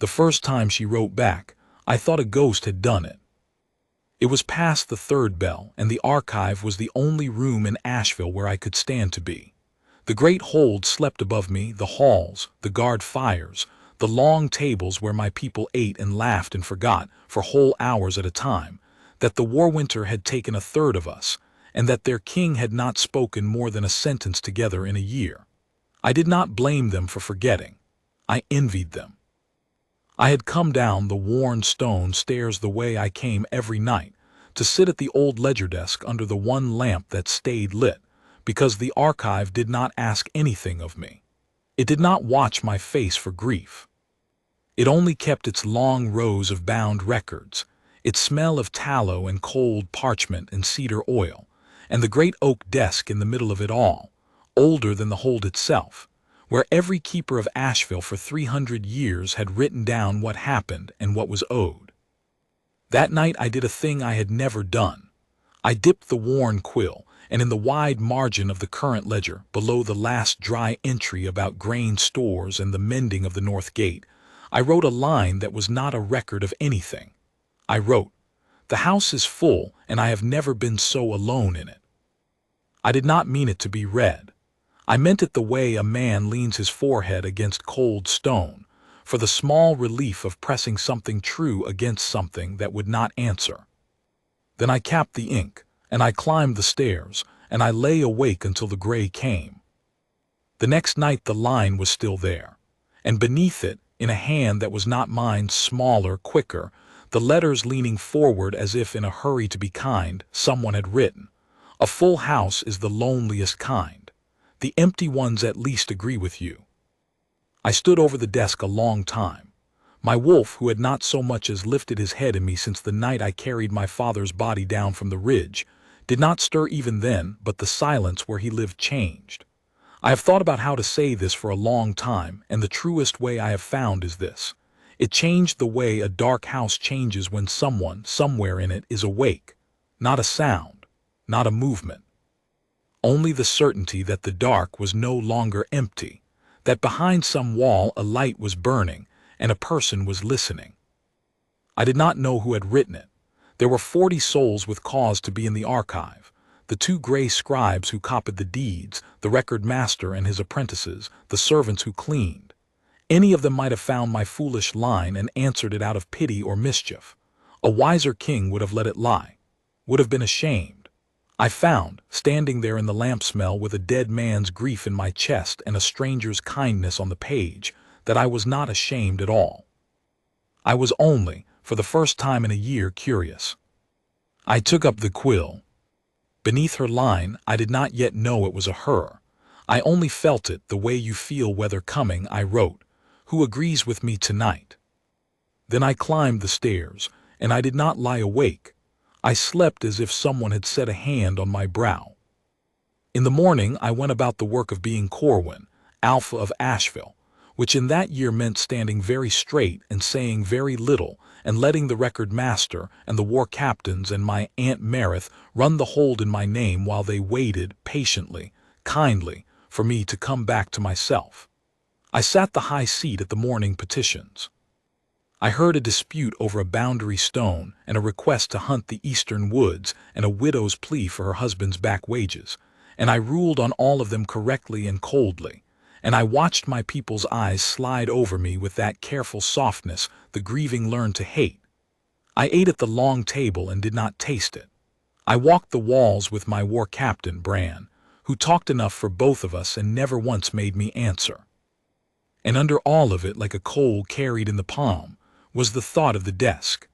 The first time she wrote back, I thought a ghost had done it. It was past the third bell, and the archive was the only room in Asheville where I could stand to be. The great hold slept above me, the halls, the guard fires, the long tables where my people ate and laughed and forgot, for whole hours at a time, that the war winter had taken a third of us, and that their king had not spoken more than a sentence together in a year. I did not blame them for forgetting. I envied them. I had come down the worn stone stairs the way I came every night, to sit at the old ledger desk under the one lamp that stayed lit, because the archive did not ask anything of me. It did not watch my face for grief. It only kept its long rows of bound records, its smell of tallow and cold parchment and cedar oil, and the great oak desk in the middle of it all, older than the hold itself, where every keeper of Asheville for 300 years had written down what happened and what was owed. That night I did a thing I had never done. I dipped the worn quill, and in the wide margin of the current ledger, below the last dry entry about grain stores and the mending of the North Gate, I wrote a line that was not a record of anything. I wrote, "The house is full, and I have never been so alone in it." I did not mean it to be read. I meant it the way a man leans his forehead against cold stone, for the small relief of pressing something true against something that would not answer. Then I capped the ink, and I climbed the stairs, and I lay awake until the gray came. The next night the line was still there, and beneath it, in a hand that was not mine, smaller, quicker, the letters leaning forward as if in a hurry to be kind, someone had written, "A full house is the loneliest kind. The empty ones at least agree with you." I stood over the desk a long time. My wolf, who had not so much as lifted his head in me since the night I carried my father's body down from the ridge, did not stir even then, but the silence where he lived changed. I have thought about how to say this for a long time, and the truest way I have found is this. It changed the way a dark house changes when someone, somewhere in it, is awake. Not a sound, not a movement. Only the certainty that the dark was no longer empty, that behind some wall a light was burning, and a person was listening. I did not know who had written it. There were 40 souls with cause to be in the archive, the 2 gray scribes who copied the deeds, the record master and his apprentices, the servants who cleaned. Any of them might have found my foolish line and answered it out of pity or mischief. A wiser king would have let it lie, would have been ashamed. I found, standing there in the lamp smell with a dead man's grief in my chest and a stranger's kindness on the page, that I was not ashamed at all. I was only, for the first time in a year, curious. I took up the quill. Beneath her line, I did not yet know it was a her. I only felt it the way you feel weather coming. I wrote, "Who agrees with me tonight?" Then I climbed the stairs, and I did not lie awake. I slept as if someone had set a hand on my brow. In the morning I went about the work of being Corwin, Alpha of Asheville, which in that year meant standing very straight and saying very little and letting the record master and the war captains and my Aunt Meredith run the hold in my name while they waited patiently, kindly, for me to come back to myself. I sat the high seat at the morning petitions. I heard a dispute over a boundary stone and a request to hunt the eastern woods and a widow's plea for her husband's back wages, and I ruled on all of them correctly and coldly, and I watched my people's eyes slide over me with that careful softness the grieving learn to hate. I ate at the long table and did not taste it. I walked the walls with my war captain, Bran, who talked enough for both of us and never once made me answer. And under all of it, like a coal carried in the palm, was the thought of the desk.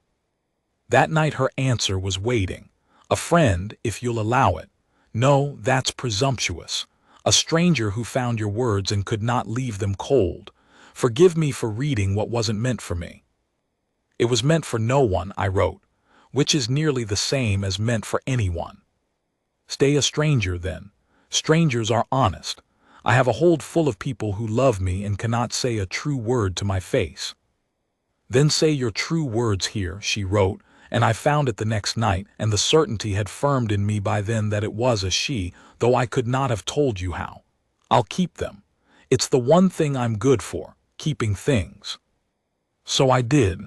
That night her answer was waiting. A friend, if you'll allow it. No, that's presumptuous. A stranger who found your words and could not leave them cold. Forgive me for reading what wasn't meant for me. It was meant for no one, I wrote, which is nearly the same as meant for anyone. Stay a stranger then. Strangers are honest. I have a hold full of people who love me and cannot say a true word to my face. Then say your true words here, she wrote, and I found it the next night, and the certainty had firmed in me by then that it was a she, though I could not have told you how. I'll keep them. It's the one thing I'm good for, keeping things. So I did.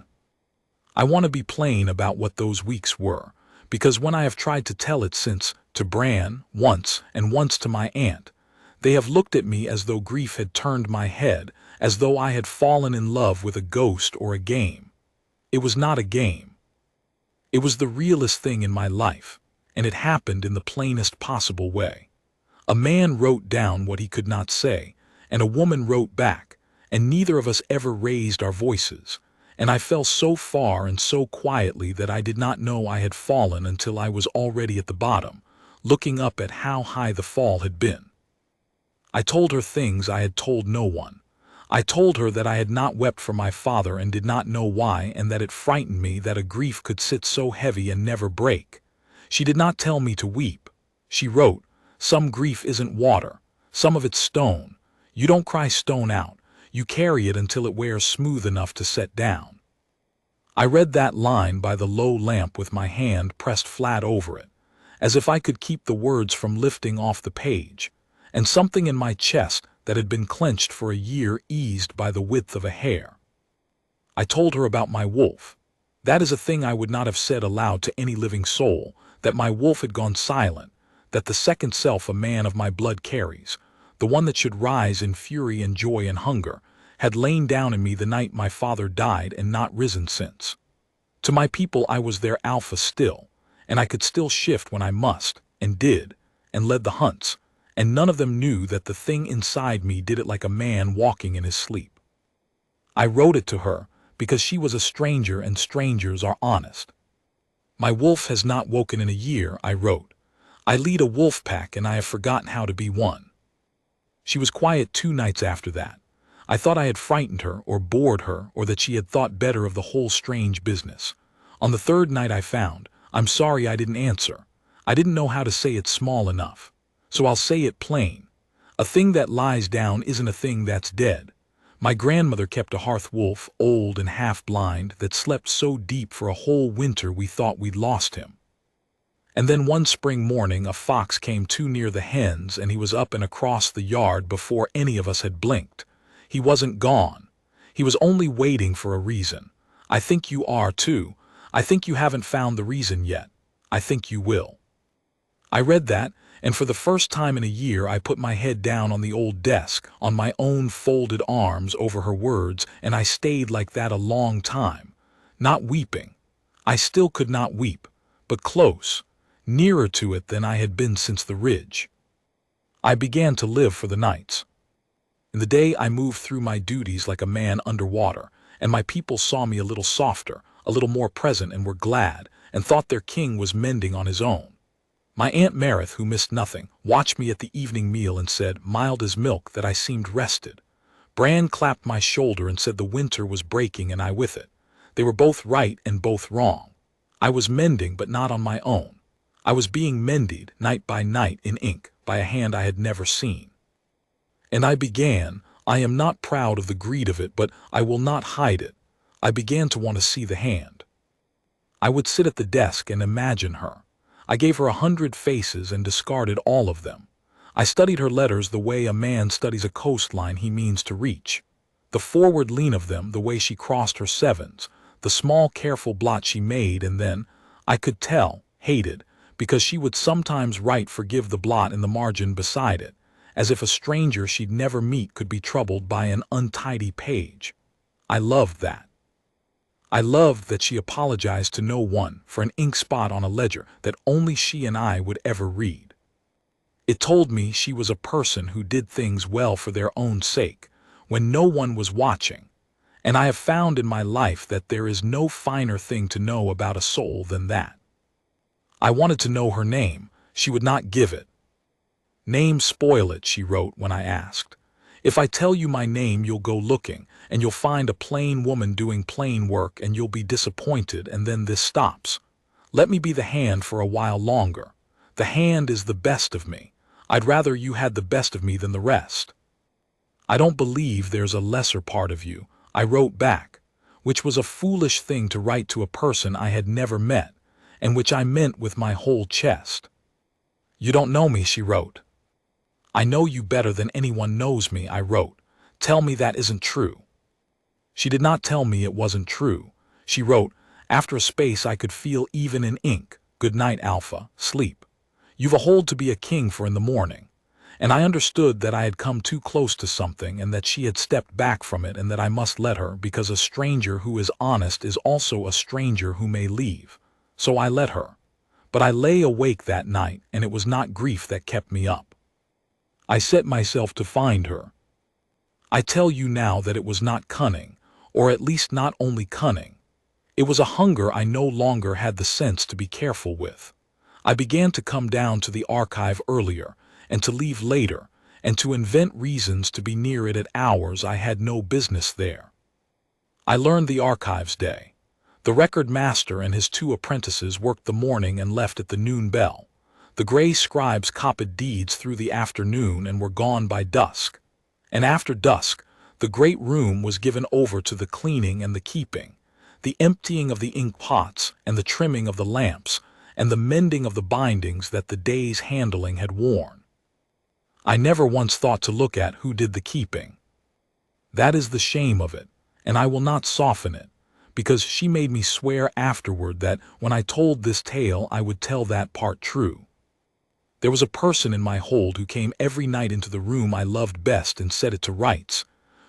I want to be plain about what those weeks were, because when I have tried to tell it since, to Bran, once, and once to my aunt, they have looked at me as though grief had turned my head, as though I had fallen in love with a ghost or a game. It was not a game. It was the realest thing in my life, and it happened in the plainest possible way. A man wrote down what he could not say, and a woman wrote back, and neither of us ever raised our voices, and I fell so far and so quietly that I did not know I had fallen until I was already at the bottom, looking up at how high the fall had been. I told her things I had told no one. I told her that I had not wept for my father and did not know why, and that it frightened me that a grief could sit so heavy and never break. She did not tell me to weep. She wrote, "Some grief isn't water, some of it's stone. You don't cry stone out, you carry it until it wears smooth enough to set down." I read that line by the low lamp with my hand pressed flat over it, as if I could keep the words from lifting off the page, and something in my chest that had been clenched for a year eased by the width of a hair. I told her about my wolf. That is a thing I would not have said aloud to any living soul, that my wolf had gone silent, that the second self a man of my blood carries, the one that should rise in fury and joy and hunger, had lain down in me the night my father died and not risen since. To my people I was their alpha still, and I could still shift when I must, and did, and led the hunts, and none of them knew that the thing inside me did it like a man walking in his sleep. I wrote it to her because she was a stranger and strangers are honest. My wolf has not woken in a year, I wrote. I lead a wolf pack and I have forgotten how to be one. She was quiet 2 nights after that. I thought I had frightened her or bored her or that she had thought better of the whole strange business. On the 3rd night I found, "I'm sorry I didn't answer. I didn't know how to say it small enough. So I'll say it plain. A thing that lies down isn't a thing that's dead. My grandmother kept a hearth wolf, old and half-blind, that slept so deep for a whole winter we thought we'd lost him. And then one spring morning a fox came too near the hens and he was up and across the yard before any of us had blinked. He wasn't gone. He was only waiting for a reason. I think you are too. I think you haven't found the reason yet. I think you will." I read that, and for the first time in a year I put my head down on the old desk, on my own folded arms over her words, and I stayed like that a long time, not weeping. I still could not weep, but close, nearer to it than I had been since the ridge. I began to live for the nights. In the day I moved through my duties like a man under water, and my people saw me a little softer, a little more present, and were glad, and thought their king was mending on his own. My Aunt Marith, who missed nothing, watched me at the evening meal and said, mild as milk, that I seemed rested. Bran clapped my shoulder and said the winter was breaking and I with it. They were both right and both wrong. I was mending, but not on my own. I was being mended night by night in ink by a hand I had never seen. And I began, I am not proud of the greed of it, but I will not hide it. I began to want to see the hand. I would sit at the desk and imagine her. I gave her 100 faces and discarded all of them. I studied her letters the way a man studies a coastline he means to reach. The forward lean of them, the way she crossed her sevens, the small careful blot she made, and then, I could tell, hated, because she would sometimes write forgive the blot in the margin beside it, as if a stranger she'd never meet could be troubled by an untidy page. I loved that. I loved that she apologized to no one for an ink spot on a ledger that only she and I would ever read. It told me she was a person who did things well for their own sake, when no one was watching, and I have found in my life that there is no finer thing to know about a soul than that. I wanted to know her name. She would not give it. "Name spoil it," she wrote when I asked. "If I tell you my name, you'll go looking, and you'll find a plain woman doing plain work, and you'll be disappointed, and then this stops. Let me be the hand for a while longer. The hand is the best of me. I'd rather you had the best of me than the rest. I don't believe there's a lesser part of you," I wrote back, which was a foolish thing to write to a person I had never met, and which I meant with my whole chest. "You don't know me," she wrote. "I know you better than anyone knows me," I wrote. "Tell me that isn't true." She did not tell me it wasn't true. She wrote, after a space I could feel even in ink, "Good night, Alpha, sleep. You've a hold to be a king for in the morning." And I understood that I had come too close to something and that she had stepped back from it and that I must let her, because a stranger who is honest is also a stranger who may leave. So I let her. But I lay awake that night, and it was not grief that kept me up. I set myself to find her. I tell you now that it was not cunning, or at least not only cunning. It was a hunger I no longer had the sense to be careful with. I began to come down to the archive earlier, and to leave later, and to invent reasons to be near it at hours I had no business there. I learned the archives day. The record master and his 2 apprentices worked the morning and left at the noon bell. The gray scribes copied deeds through the afternoon and were gone by dusk. And after dusk, the great room was given over to the cleaning and the keeping, the emptying of the ink pots and the trimming of the lamps, and the mending of the bindings that the day's handling had worn. I never once thought to look at who did the keeping. That is the shame of it, and I will not soften it, because she made me swear afterward that when I told this tale I would tell that part true. There was a person in my hold who came every night into the room I loved best and set it to rights,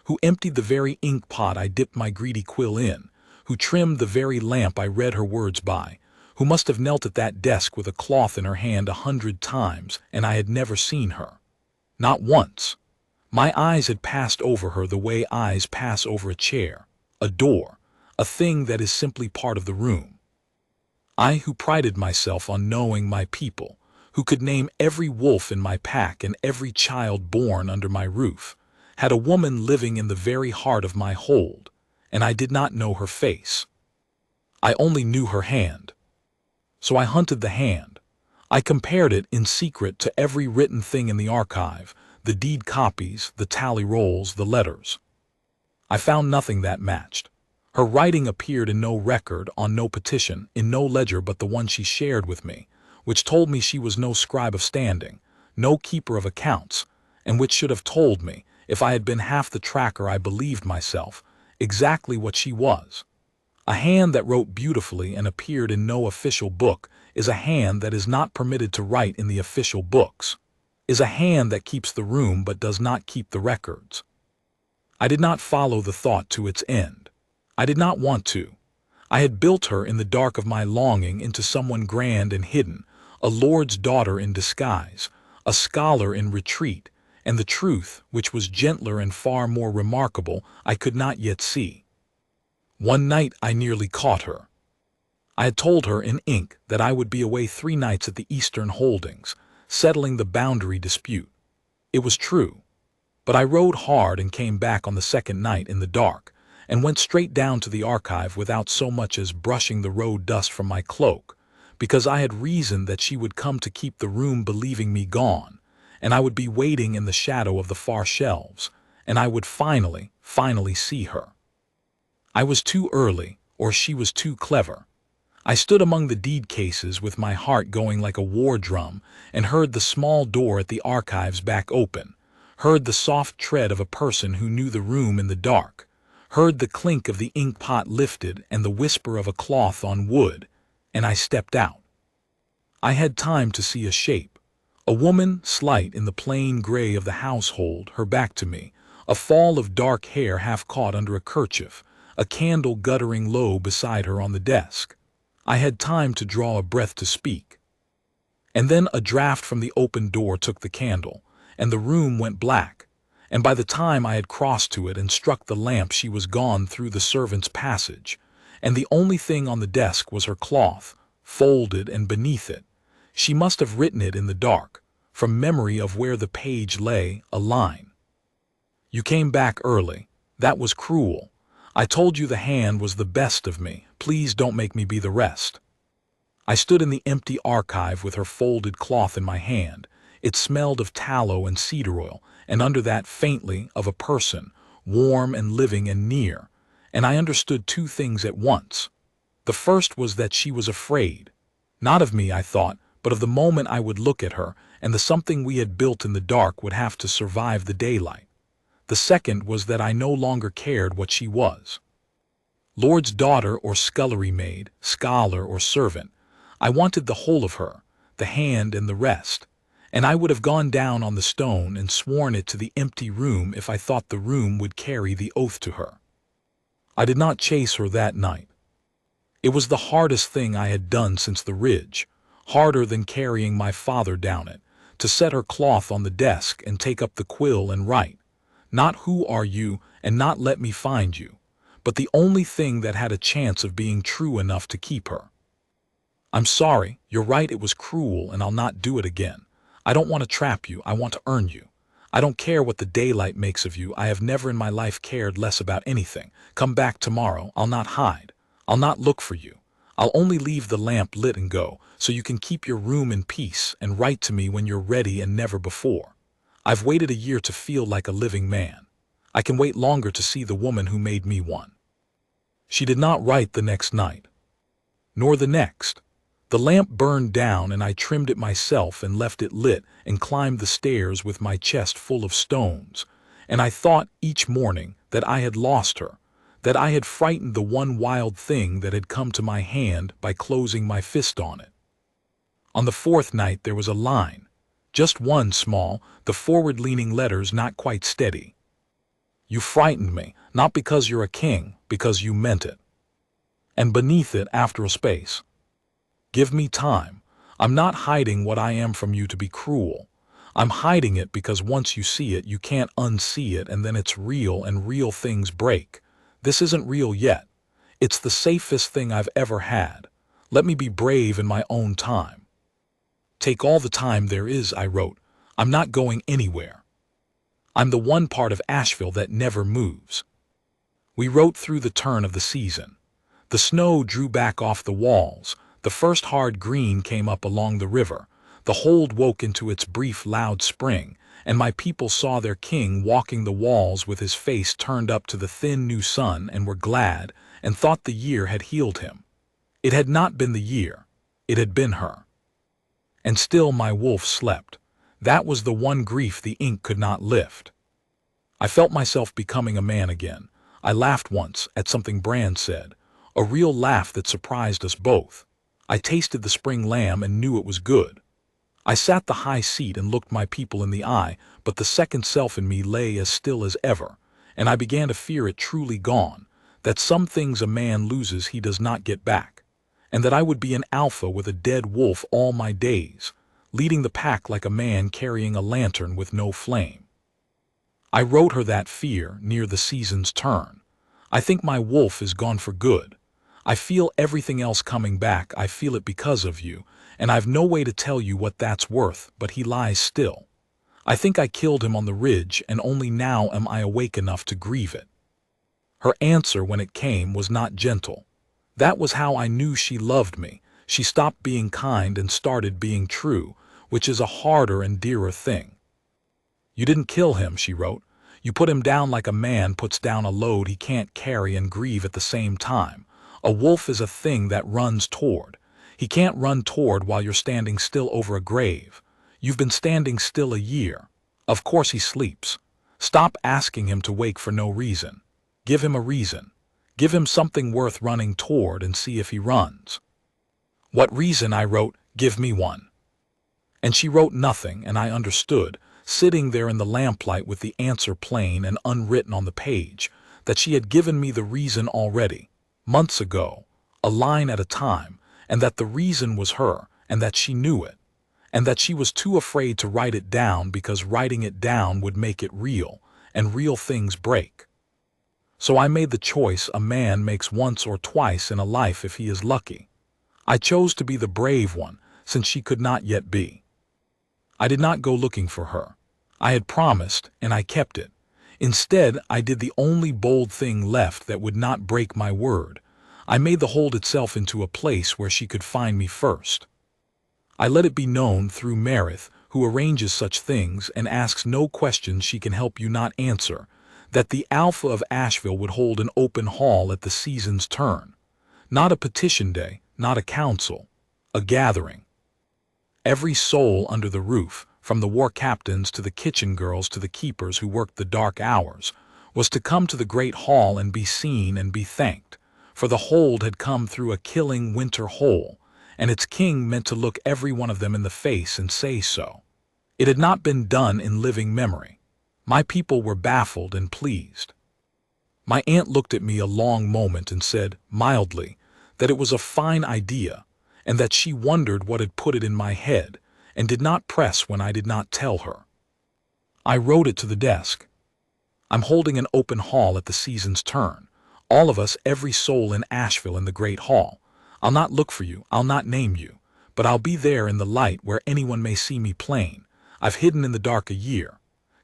who emptied the very ink pot I dipped my greedy quill in, who trimmed the very lamp I read her words by, who must have knelt at that desk with a cloth in her hand 100 times, and I had never seen her. Not once. My eyes had passed over her the way eyes pass over a chair, a door, a thing that is simply part of the room. I, who prided myself on knowing my people, who could name every wolf in my pack and every child born under my roof, had a woman living in the very heart of my hold, and I did not know her face. I only knew her hand. So I hunted the hand. I compared it in secret to every written thing in the archive, the deed copies, the tally rolls, the letters. I found nothing that matched. Her writing appeared in no record, on no petition, in no ledger but the one she shared with me, which told me she was no scribe of standing, no keeper of accounts, and which should have told me, if I had been half the tracker I believed myself, exactly what she was. A hand that wrote beautifully and appeared in no official book is a hand that is not permitted to write in the official books, is a hand that keeps the room but does not keep the records. I did not follow the thought to its end. I did not want to. I had built her in the dark of my longing into someone grand and hidden, a lord's daughter in disguise, a scholar in retreat, and the truth, which was gentler and far more remarkable, I could not yet see. One night I nearly caught her. I had told her in ink that I would be away 3 nights at the Eastern Holdings, settling the boundary dispute. It was true. But I rode hard and came back on the 2nd night in the dark, and went straight down to the archive without so much as brushing the road dust from my cloak, because I had reasoned that she would come to keep the room believing me gone, and I would be waiting in the shadow of the far shelves, and I would finally see her. I was too early, or she was too clever. I stood among the deed cases with my heart going like a war drum, and heard the small door at the archives back open, heard the soft tread of a person who knew the room in the dark, heard the clink of the ink pot lifted and the whisper of a cloth on wood, and I stepped out. I had time to see a shape, a woman slight in the plain gray of the household, her back to me, a fall of dark hair half caught under a kerchief, a candle guttering low beside her on the desk. I had time to draw a breath to speak. And then a draft from the open door took the candle, and the room went black, and by the time I had crossed to it and struck the lamp she was gone through the servants' passage, and the only thing on the desk was her cloth, folded, and beneath it, she must have written it in the dark, from memory of where the page lay, a line. "You came back early. That was cruel. I told you the hand was the best of me. Please don't make me be the rest." I stood in the empty archive with her folded cloth in my hand. It smelled of tallow and cedar oil, and under that faintly of a person, warm and living and near, and I understood 2 things at once. The first was that she was afraid. Not of me, I thought, but of the moment I would look at her, and the something we had built in the dark would have to survive the daylight. The second was that I no longer cared what she was. Lord's daughter or scullery maid, scholar or servant. I wanted the whole of her, the hand and the rest, and I would have gone down on the stone and sworn it to the empty room if I thought the room would carry the oath to her. I did not chase her that night. It was the hardest thing I had done since the ridge, harder than carrying my father down it, to set her cloth on the desk and take up the quill and write, not who are you and not let me find you, but the only thing that had a chance of being true enough to keep her. I'm sorry, you're right, it was cruel and I'll not do it again. I don't want to trap you, I want to earn you. I don't care what the daylight makes of you, I have never in my life cared less about anything. Come back tomorrow, I'll not hide. I'll not look for you. I'll only leave the lamp lit and go, so you can keep your room in peace and write to me when you're ready and never before. I've waited a year to feel like a living man. I can wait longer to see the woman who made me one. She did not write the next night, nor the next. The lamp burned down and I trimmed it myself and left it lit and climbed the stairs with my chest full of stones, and I thought each morning that I had lost her, that I had frightened the one wild thing that had come to my hand by closing my fist on it. On the fourth night there was a line, just one small, the forward-leaning letters not quite steady. You frightened me, not because you're a king, because you meant it. And beneath it, after a space, give me time. I'm not hiding what I am from you to be cruel. I'm hiding it because once you see it, you can't unsee it, and then it's real and real things break. This isn't real yet. It's the safest thing I've ever had. Let me be brave in my own time. Take all the time there is, I wrote. I'm not going anywhere. I'm the one part of Asheville that never moves. We wrote through the turn of the season. The snow drew back off the walls. The first hard green came up along the river. The hold woke into its brief loud spring, and my people saw their king walking the walls with his face turned up to the thin new sun and were glad and thought the year had healed him. It had not been the year. It had been her. And still my wolf slept. That was the one grief the ink could not lift. I felt myself becoming a man again. I laughed once at something Brand said, a real laugh that surprised us both. I tasted the spring lamb and knew it was good. I sat the high seat and looked my people in the eye, but the second self in me lay as still as ever, and I began to fear it truly gone, that some things a man loses he does not get back, and that I would be an alpha with a dead wolf all my days, leading the pack like a man carrying a lantern with no flame. I wrote her that fear near the season's turn. I think my wolf is gone for good. I feel everything else coming back, I feel it because of you, and I've no way to tell you what that's worth, but he lies still. I think I killed him on the ridge, and only now am I awake enough to grieve it. Her answer when it came was not gentle. That was how I knew she loved me. She stopped being kind and started being true, which is a harder and dearer thing. You didn't kill him, she wrote. You put him down like a man puts down a load he can't carry and grieve at the same time. A wolf is a thing that runs toward. He can't run toward while you're standing still over a grave. You've been standing still a year. Of course he sleeps. Stop asking him to wake for no reason. Give him a reason. Give him something worth running toward and see if he runs. What reason, I wrote, give me one. And she wrote nothing, and I understood, sitting there in the lamplight with the answer plain and unwritten on the page, that she had given me the reason already, months ago, a line at a time, and that the reason was her, and that she knew it, and that she was too afraid to write it down because writing it down would make it real, and real things break. So I made the choice a man makes once or twice in a life if he is lucky. I chose to be the brave one, since she could not yet be. I did not go looking for her. I had promised, and I kept it. Instead, I did the only bold thing left that would not break my word. I made the hold itself into a place where she could find me first. I let it be known through Meredith, who arranges such things and asks no questions she can help you not answer, that the Alpha of Asheville would hold an open hall at the season's turn. Not a petition day, not a council, a gathering. Every soul under the roof, from the war captains to the kitchen girls to the keepers who worked the dark hours, was to come to the great hall and be seen and be thanked, for the hold had come through a killing winter hole, and its king meant to look every one of them in the face and say so. It had not been done in living memory. My people were baffled and pleased. My aunt looked at me a long moment and said, mildly, that it was a fine idea, and that she wondered what had put it in my head, and did not press when I did not tell her. I wrote it to the desk. I'm holding an open hall at the season's turn. All of us, every soul in Asheville in the great hall. I'll not look for you, I'll not name you, but I'll be there in the light where anyone may see me plain. I've hidden in the dark a year.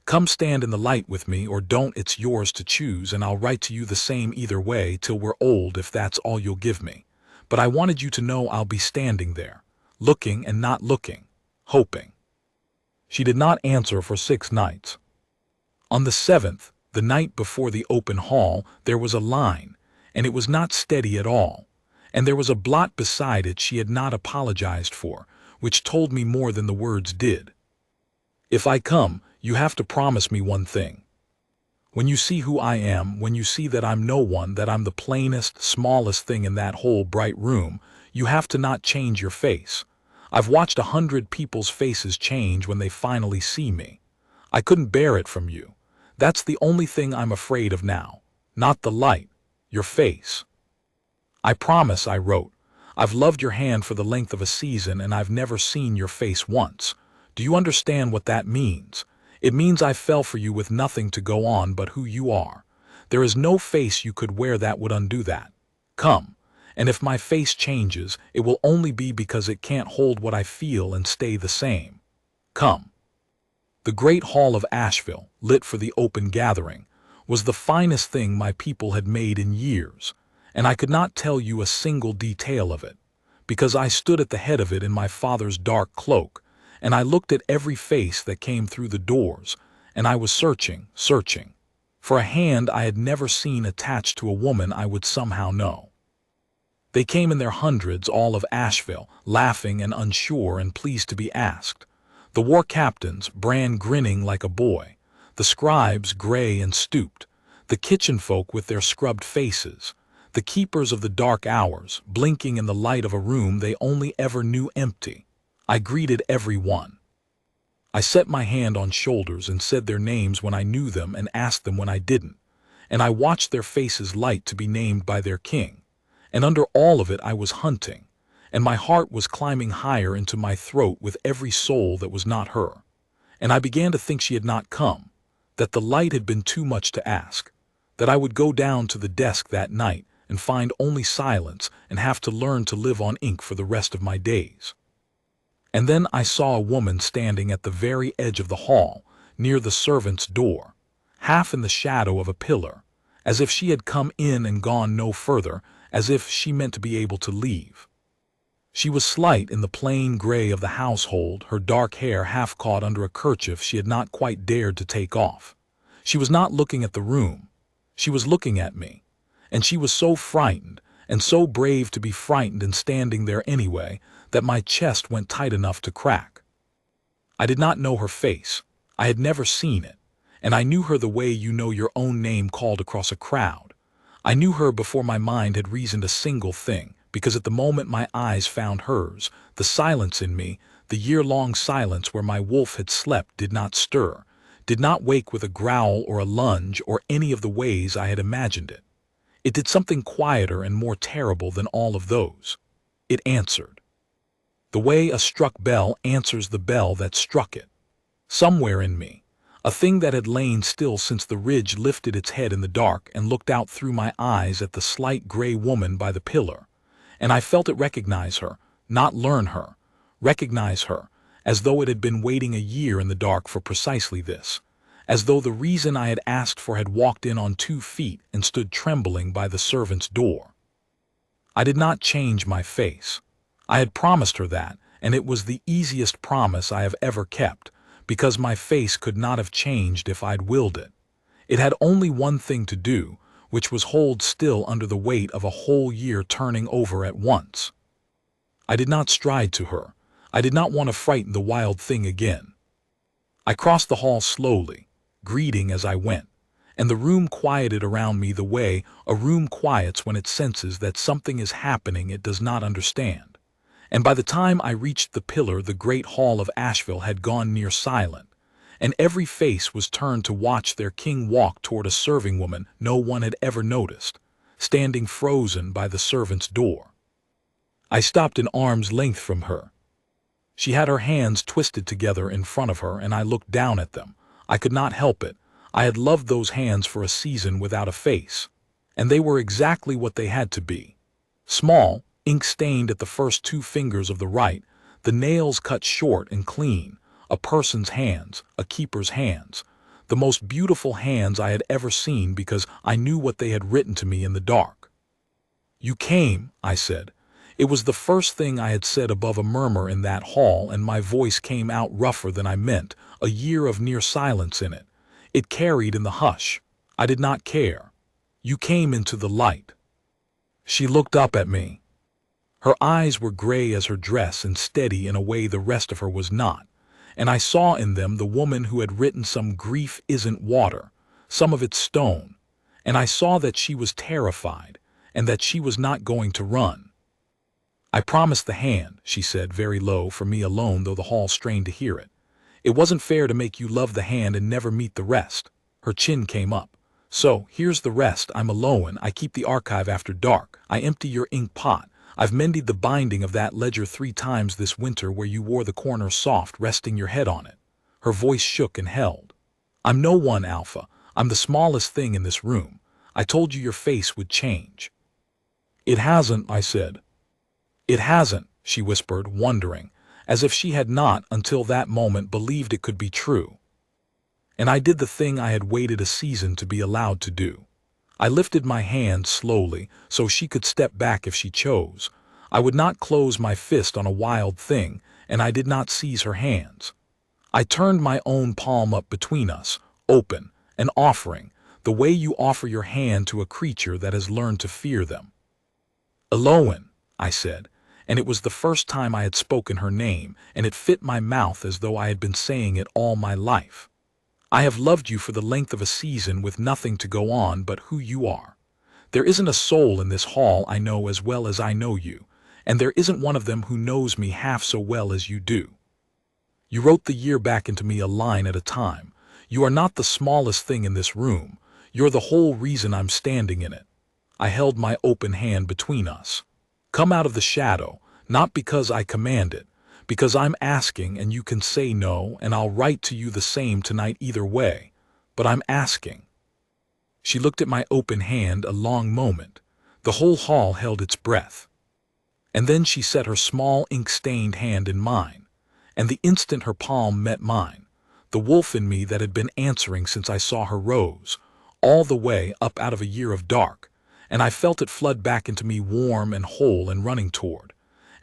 Come stand in the light with me, or don't, it's yours to choose, and I'll write to you the same either way till we're old if that's all you'll give me. But I wanted you to know I'll be standing there, looking and not looking, hoping. She did not answer for 6 nights. On the 7th, the night before the open hall, there was a line, and it was not steady at all, and there was a blot beside it she had not apologized for, which told me more than the words did. If I come, you have to promise me one thing. When you see who I am, when you see that I'm no one, that I'm the plainest, smallest thing in that whole bright room, you have to not change your face. I've watched 100 people's faces change when they finally see me. I couldn't bear it from you. That's the only thing I'm afraid of now. Not the light, your face. I promise, I wrote. I've loved your hand for the length of a season, and I've never seen your face once. Do you understand what that means? It means I fell for you with nothing to go on but who you are. There is no face you could wear that would undo that. Come, and if my face changes, it will only be because it can't hold what I feel and stay the same. Come. The great hall of Asheville, lit for the open gathering, was the finest thing my people had made in years, and I could not tell you a single detail of it, because I stood at the head of it in my father's dark cloak, and I looked at every face that came through the doors, and I was searching, for a hand I had never seen attached to a woman I would somehow know. They came in their hundreds, all of Asheville, laughing and unsure and pleased to be asked. The war captains, Bran grinning like a boy, the scribes gray and stooped, the kitchen folk with their scrubbed faces, the keepers of the dark hours, blinking in the light of a room they only ever knew empty. I greeted every one. I set my hand on shoulders and said their names when I knew them and asked them when I didn't, and I watched their faces light to be named by their king, and under all of it I was hunting, and my heart was climbing higher into my throat with every soul that was not her, and I began to think she had not come, that the light had been too much to ask, that I would go down to the desk that night and find only silence and have to learn to live on ink for the rest of my days. And then I saw a woman standing at the very edge of the hall, near the servants' door, half in the shadow of a pillar, as if she had come in and gone no further, as if she meant to be able to leave. She was slight in the plain gray of the household, her dark hair half caught under a kerchief she had not quite dared to take off. She was not looking at the room. She was looking at me, and she was so frightened, and so brave to be frightened and standing there anyway, that my chest went tight enough to crack. I did not know her face. I had never seen it, and I knew her the way you know your own name called across a crowd. I knew her before my mind had reasoned a single thing, because at the moment my eyes found hers, the silence in me, the year-long silence where my wolf had slept, did not stir, did not wake with a growl or a lunge or any of the ways I had imagined it. It did something quieter and more terrible than all of those. It answered. The way a struck bell answers the bell that struck it. Somewhere in me, a thing that had lain still since the ridge lifted its head in the dark and looked out through my eyes at the slight gray woman by the pillar, and I felt it recognize her, not learn her, recognize her, as though it had been waiting a year in the dark for precisely this, as though the reason I had asked for had walked in on 2 feet and stood trembling by the servant's door. I did not change my face. I had promised her that, and it was the easiest promise I have ever kept, because my face could not have changed if I'd willed it. It had only one thing to do, which was hold still under the weight of a whole year turning over at once. I did not stride to her. I did not want to frighten the wild thing again. I crossed the hall slowly, greeting as I went, and the room quieted around me the way a room quiets when it senses that something is happening it does not understand. And by the time I reached the pillar, the great hall of Asheville had gone near silent, and every face was turned to watch their king walk toward a serving woman no one had ever noticed, standing frozen by the servant's door. I stopped an arm's length from her. She had her hands twisted together in front of her, and I looked down at them. I could not help it. I had loved those hands for a season without a face, and they were exactly what they had to be. Small, ink-stained at the first two fingers of the right, the nails cut short and clean, a person's hands, a keeper's hands, the most beautiful hands I had ever seen because I knew what they had written to me in the dark. "You came," I said. It was the first thing I had said above a murmur in that hall, and my voice came out rougher than I meant, a year of near silence in it. It carried in the hush. I did not care. "You came into the light." She looked up at me. Her eyes were gray as her dress and steady in a way the rest of her was not, and I saw in them the woman who had written some grief isn't water, some of it stone, and I saw that she was terrified and that she was not going to run. "I promised the hand," she said very low for me alone, though the hall strained to hear it. "It wasn't fair to make you love the hand and never meet the rest." Her chin came up. "So, here's the rest. I'm alone. I keep the archive after dark. I empty your ink pot. I've mended the binding of that ledger 3 times this winter where you wore the corner soft, resting your head on it." Her voice shook and held. "I'm no one, Alpha. I'm the smallest thing in this room. I told you your face would change." "It hasn't," I said. "It hasn't," she whispered, wondering, as if she had not, until that moment, believed it could be true. And I did the thing I had waited a season to be allowed to do. I lifted my hand slowly, so she could step back if she chose. I would not close my fist on a wild thing, and I did not seize her hands. I turned my own palm up between us, open, an offering, the way you offer your hand to a creature that has learned to fear them. "Eloan," I said, and it was the first time I had spoken her name, and it fit my mouth as though I had been saying it all my life. "I have loved you for the length of a season with nothing to go on but who you are. There isn't a soul in this hall I know as well as I know you, and there isn't one of them who knows me half so well as you do. You wrote the year back into me a line at a time. You are not the smallest thing in this room. You're the whole reason I'm standing in it." I held my open hand between us. "Come out of the shadow, not because I command it, because I'm asking, and you can say no, and I'll write to you the same tonight either way, but I'm asking." She looked at my open hand a long moment. The whole hall held its breath. And then she set her small ink-stained hand in mine, and the instant her palm met mine, the wolf in me that had been answering since I saw her rose, all the way up out of a year of dark, and I felt it flood back into me warm and whole and running toward,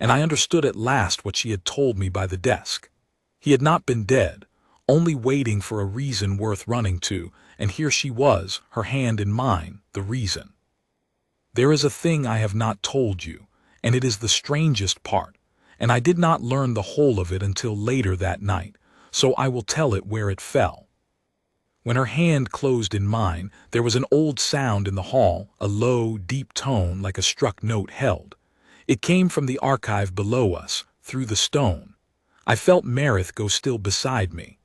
and I understood at last what she had told me by the desk. He had not been dead, only waiting for a reason worth running to, and here she was, her hand in mine, the reason. "There is a thing I have not told you, and it is the strangest part, and I did not learn the whole of it until later that night, so I will tell it where it fell." When her hand closed in mine, there was an old sound in the hall, a low, deep tone like a struck note held. It came from the archive below us, through the stone. I felt Meredith go still beside me.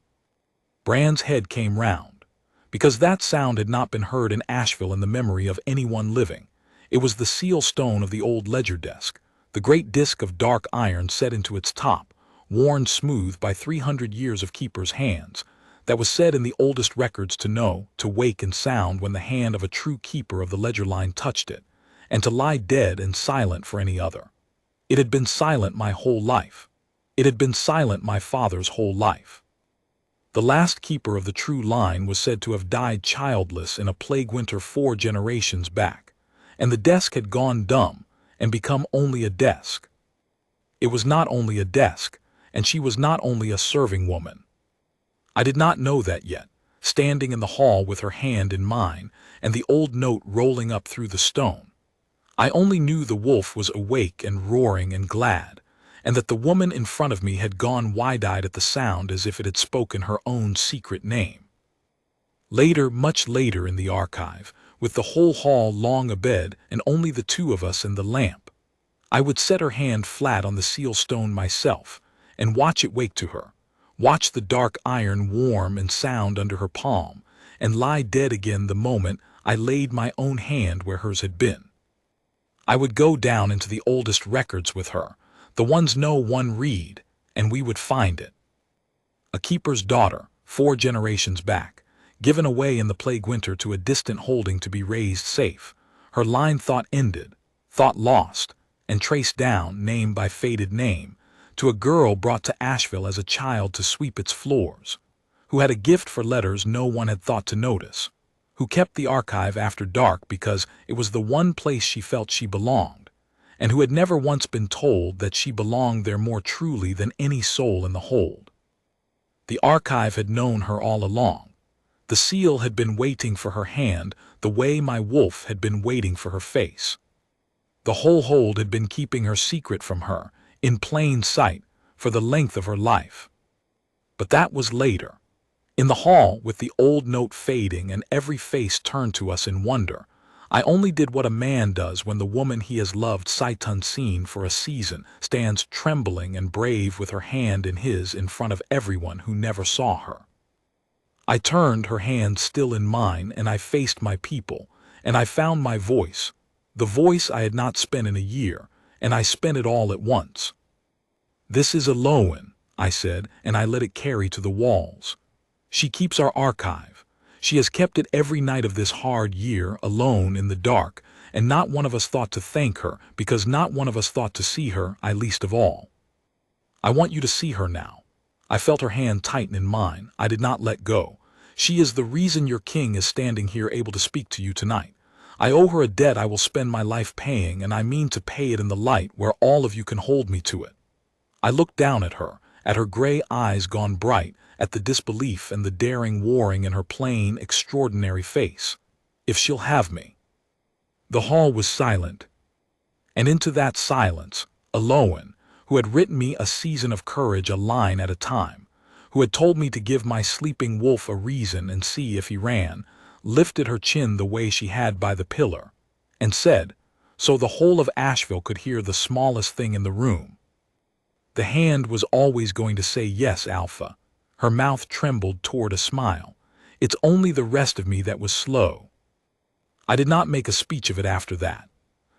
Brand's head came round, because that sound had not been heard in Asheville in the memory of anyone living. It was the seal stone of the old ledger desk, the great disk of dark iron set into its top, worn smooth by 300 years of keepers' hands, that was said in the oldest records to know, to wake in sound when the hand of a true keeper of the ledger line touched it, and to lie dead and silent for any other. It had been silent my whole life. It had been silent my father's whole life. The last keeper of the true line was said to have died childless in a plague winter 4 generations back, and the desk had gone dumb and become only a desk. It was not only a desk, and she was not only a serving woman. I did not know that yet, standing in the hall with her hand in mine and the old note rolling up through the stone. I only knew the wolf was awake and roaring and glad, and that the woman in front of me had gone wide-eyed at the sound as if it had spoken her own secret name. Later, much later in the archive, with the whole hall long abed and only the two of us and the lamp, I would set her hand flat on the seal stone myself and watch it wake to her, watch the dark iron warm and sound under her palm, and lie dead again the moment I laid my own hand where hers had been. I would go down into the oldest records with her, the ones no one read, and we would find it. A keeper's daughter, 4 generations back, given away in the plague winter to a distant holding to be raised safe, her line thought ended, thought lost, and traced down, name by faded name, to a girl brought to Asheville as a child to sweep its floors, who had a gift for letters no one had thought to notice, who kept the archive after dark because it was the one place she felt she belonged, and who had never once been told that she belonged there more truly than any soul in the hold. The archive had known her all along. The seal had been waiting for her hand the way my wolf had been waiting for her face. The whole hold had been keeping her secret from her, in plain sight, for the length of her life. But that was later. In the hall, with the old note fading and every face turned to us in wonder, I only did what a man does when the woman he has loved sight unseen for a season stands trembling and brave with her hand in his in front of everyone who never saw her. I turned her hand still in mine, and I faced my people, and I found my voice, the voice I had not spent in a year, and I spent it all at once. "This is Aloan," I said, and I let it carry to the walls. "She keeps our archive. She has kept it every night of this hard year, alone in the dark, and not one of us thought to thank her, because not one of us thought to see her, I least of all. I want you to see her now." I felt her hand tighten in mine. I did not let go. "She is the reason your king is standing here able to speak to you tonight. I owe her a debt I will spend my life paying, and I mean to pay it in the light where all of you can hold me to it." I looked down at her gray eyes gone bright, at the disbelief and the daring warring in her plain, extraordinary face. "If she'll have me." The hall was silent. And into that silence, Aloan, who had written me a season of courage a line at a time, who had told me to give my sleeping wolf a reason and see if he ran, lifted her chin the way she had by the pillar, and said, so the whole of Asheville could hear the smallest thing in the room, "The hand was always going to say yes, Alpha." Her mouth trembled toward a smile. "It's only the rest of me that was slow." I did not make a speech of it after that.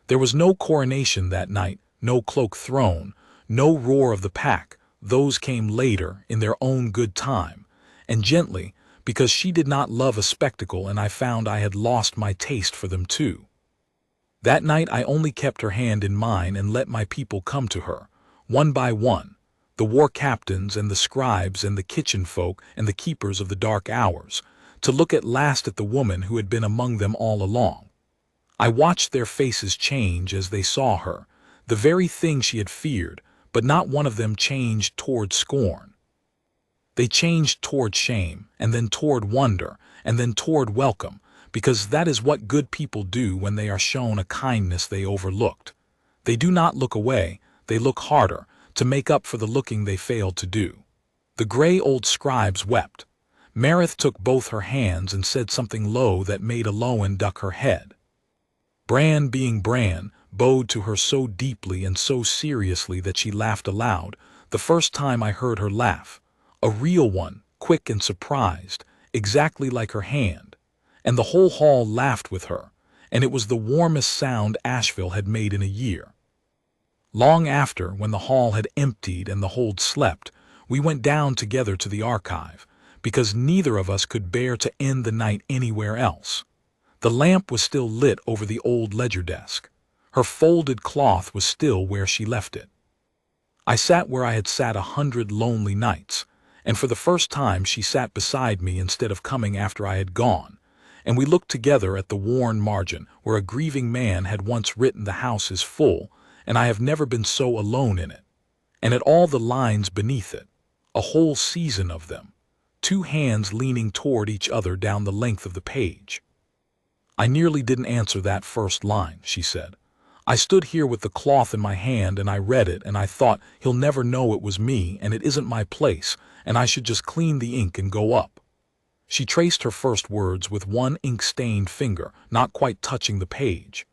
There was no coronation that night, no cloak thrown, no roar of the pack. Those came later, in their own good time, and gently, because she did not love a spectacle, and I found I had lost my taste for them too. That night I only kept her hand in mine and let my people come to her, one by one, the war captains and the scribes and the kitchen folk and the keepers of the dark hours, to look at last at the woman who had been among them all along. I watched their faces change as they saw her, the very thing she had feared, but not one of them changed toward scorn. They changed toward shame, and then toward wonder, and then toward welcome, because that is what good people do when they are shown a kindness they overlooked. They do not look away, they look harder, to make up for the looking they failed to do. The gray old scribes wept. Marith took both her hands and said something low that made Aloan duck her head. Bran, being Bran, bowed to her so deeply and so seriously that she laughed aloud, the first time I heard her laugh. A real one, quick and surprised, exactly like her hand, and the whole hall laughed with her, and it was the warmest sound Asheville had made in a year. Long after, when the hall had emptied and the hold slept, we went down together to the archive, because neither of us could bear to end the night anywhere else. The lamp was still lit over the old ledger desk. Her folded cloth was still where she left it. I sat where I had sat 100 lonely nights, and for the first time she sat beside me instead of coming after I had gone, and we looked together at the worn margin where a grieving man had once written "The house is full, and I have never been so alone in it," and at all the lines beneath it, a whole season of them, 2 hands leaning toward each other down the length of the page. "I nearly didn't answer that first line," she said. I stood here with the cloth in my hand and I read it and I thought, he'll never know it was me and it isn't my place and I should just clean the ink and go up. She traced her first words with one ink-stained finger, not quite touching the page.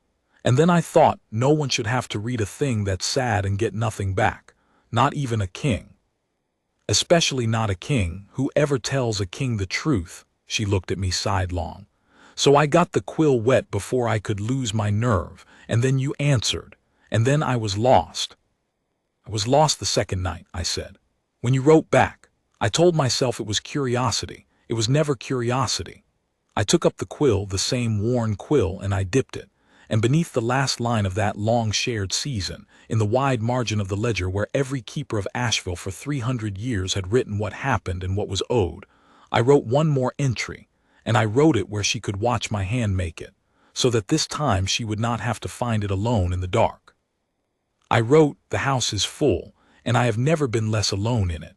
And then I thought, no one should have to read a thing that's sad and get nothing back, not even a king. Especially not a king. Who ever tells a king the truth? She looked at me sidelong. So I got the quill wet before I could lose my nerve, and then you answered, and then I was lost. I was lost the second night, I said. When you wrote back, I told myself it was curiosity. It was never curiosity. I took up the quill, the same worn quill, and I dipped it. And beneath the last line of that long shared season, in the wide margin of the ledger where every keeper of Asheville for 300 years had written what happened and what was owed, I wrote one more entry, and I wrote it where she could watch my hand make it, so that this time she would not have to find it alone in the dark. I wrote, the house is full, and I have never been less alone in it.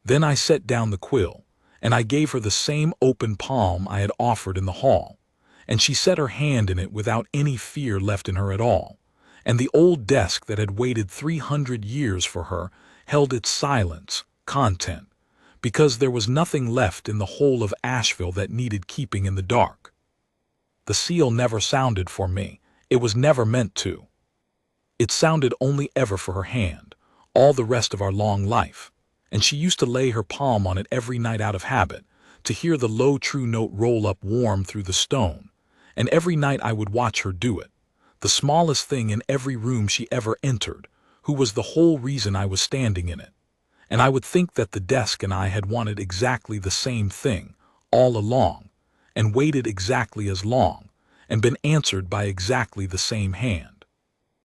Then I set down the quill, and I gave her the same open palm I had offered in the hall, and she set her hand in it without any fear left in her at all, and the old desk that had waited 300 years for her held its silence, content, because there was nothing left in the whole of Asheville that needed keeping in the dark. The seal never sounded for me. It was never meant to. It sounded only ever for her hand, all the rest of our long life, and she used to lay her palm on it every night out of habit, to hear the low true note roll up warm through the stone, and every night I would watch her do it, the smallest thing in every room she ever entered, who was the whole reason I was standing in it. And I would think that the desk and I had wanted exactly the same thing, all along, and waited exactly as long, and been answered by exactly the same hand.